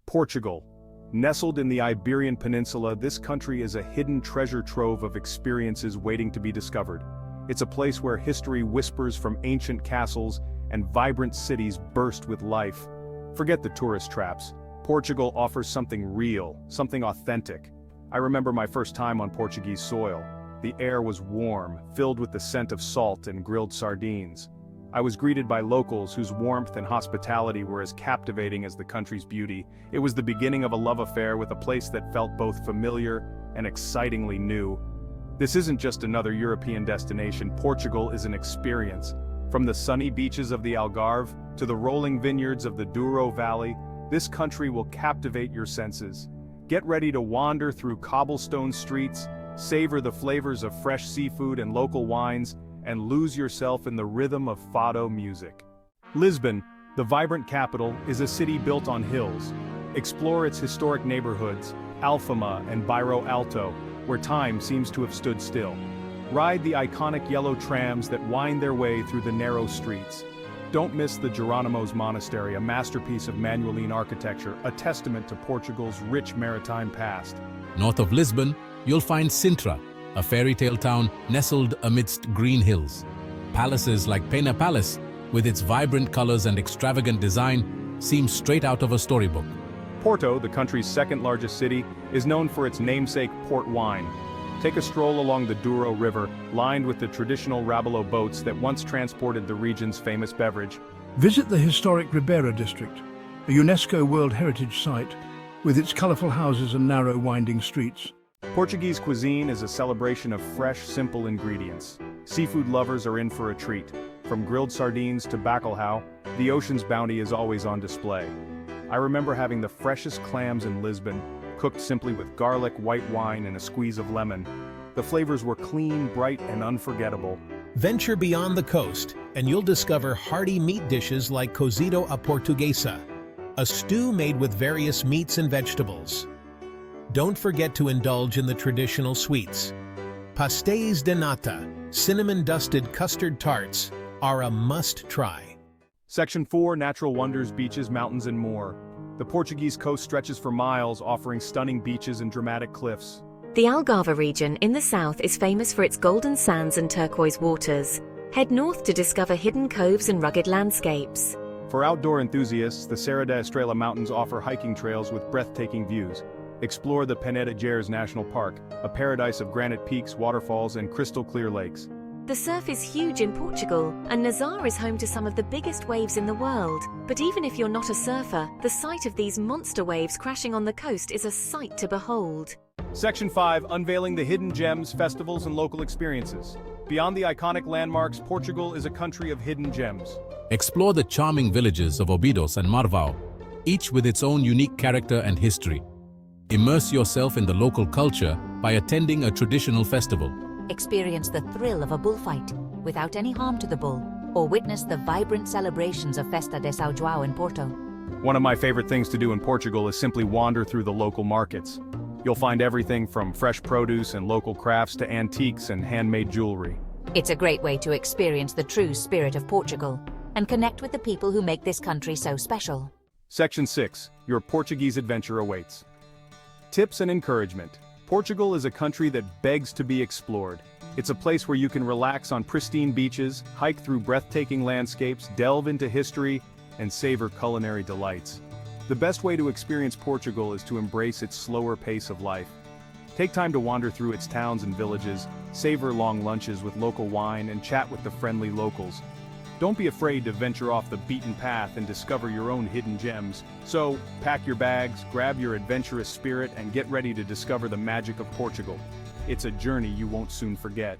Portugal. Nestled in the Iberian Peninsula, this country is a hidden treasure trove of experiences waiting to be discovered. It's a place where history whispers from ancient castles and vibrant cities burst with life. Forget the tourist traps. Portugal offers something real, something authentic. I remember my first time on Portuguese soil. The air was warm, filled with the scent of salt and grilled sardines. I was greeted by locals whose warmth and hospitality were as captivating as the country's beauty. It was the beginning of a love affair with a place that felt both familiar and excitingly new. This isn't just another European destination. Portugal is an experience. From the sunny beaches of the Algarve to the rolling vineyards of the Douro Valley, this country will captivate your senses. Get ready to wander through cobblestone streets, savor the flavors of fresh seafood and local wines, and lose yourself in the rhythm of fado music. Lisbon, the vibrant capital, is a city built on hills. Explore its historic neighborhoods, Alfama and Bairro Alto, where time seems to have stood still. Ride the iconic yellow trams that wind their way through the narrow streets. Don't miss the Jerónimos Monastery, a masterpiece of Manueline architecture, a testament to Portugal's rich maritime past. North of Lisbon, you'll find Sintra, a fairy tale town nestled amidst green hills. Palaces like Pena Palace, with its vibrant colors and extravagant design, seem straight out of a storybook. Porto, the country's second-largest city, is known for its namesake port wine. Take a stroll along the Douro River, lined with the traditional Rabelo boats that once transported the region's famous beverage. Visit the historic Ribeira district, a UNESCO World Heritage Site, with its colorful houses and narrow winding streets. Portuguese cuisine is a celebration of fresh, simple ingredients. Seafood lovers are in for a treat. From grilled sardines to bacalhau, the ocean's bounty is always on display. I remember having the freshest clams in Lisbon, cooked simply with garlic, white wine, and a squeeze of lemon. The flavors were clean, bright, and unforgettable. Venture beyond the coast, and you'll discover hearty meat dishes like cozido à portuguesa, a stew made with various meats and vegetables. Don't forget to indulge in the traditional sweets. Pastéis de nata, cinnamon-dusted custard tarts, are a must-try. Section 4, Natural Wonders, Beaches, Mountains, and more. The Portuguese coast stretches for miles, offering stunning beaches and dramatic cliffs. The Algarve region in the south is famous for its golden sands and turquoise waters. Head north to discover hidden coves and rugged landscapes. For outdoor enthusiasts, the Serra da Estrela Mountains offer hiking trails with breathtaking views. Explore the Peneda Gerês National Park, a paradise of granite peaks, waterfalls, and crystal-clear lakes. The surf is huge in Portugal, and Nazaré is home to some of the biggest waves in the world. But even if you're not a surfer, the sight of these monster waves crashing on the coast is a sight to behold. Section 5, Unveiling the Hidden Gems, Festivals, and Local Experiences. Beyond the iconic landmarks, Portugal is a country of hidden gems. Explore the charming villages of Óbidos and Marvão, each with its own unique character and history. Immerse yourself in the local culture by attending a traditional festival. Experience the thrill of a bullfight without any harm to the bull, or witness the vibrant celebrations of Festa de São João in Porto. One of my favorite things to do in Portugal is simply wander through the local markets. You'll find everything from fresh produce and local crafts to antiques and handmade jewelry. It's a great way to experience the true spirit of Portugal and connect with the people who make this country so special. Section 6, Your Portuguese Adventure Awaits. Tips and encouragement. Portugal is a country that begs to be explored. It's a place where you can relax on pristine beaches, hike through breathtaking landscapes, delve into history, and savor culinary delights. The best way to experience Portugal is to embrace its slower pace of life. Take time to wander through its towns and villages, savor long lunches with local wine, and chat with the friendly locals. Don't be afraid to venture off the beaten path and discover your own hidden gems. So, pack your bags, grab your adventurous spirit, and get ready to discover the magic of Portugal. It's a journey you won't soon forget.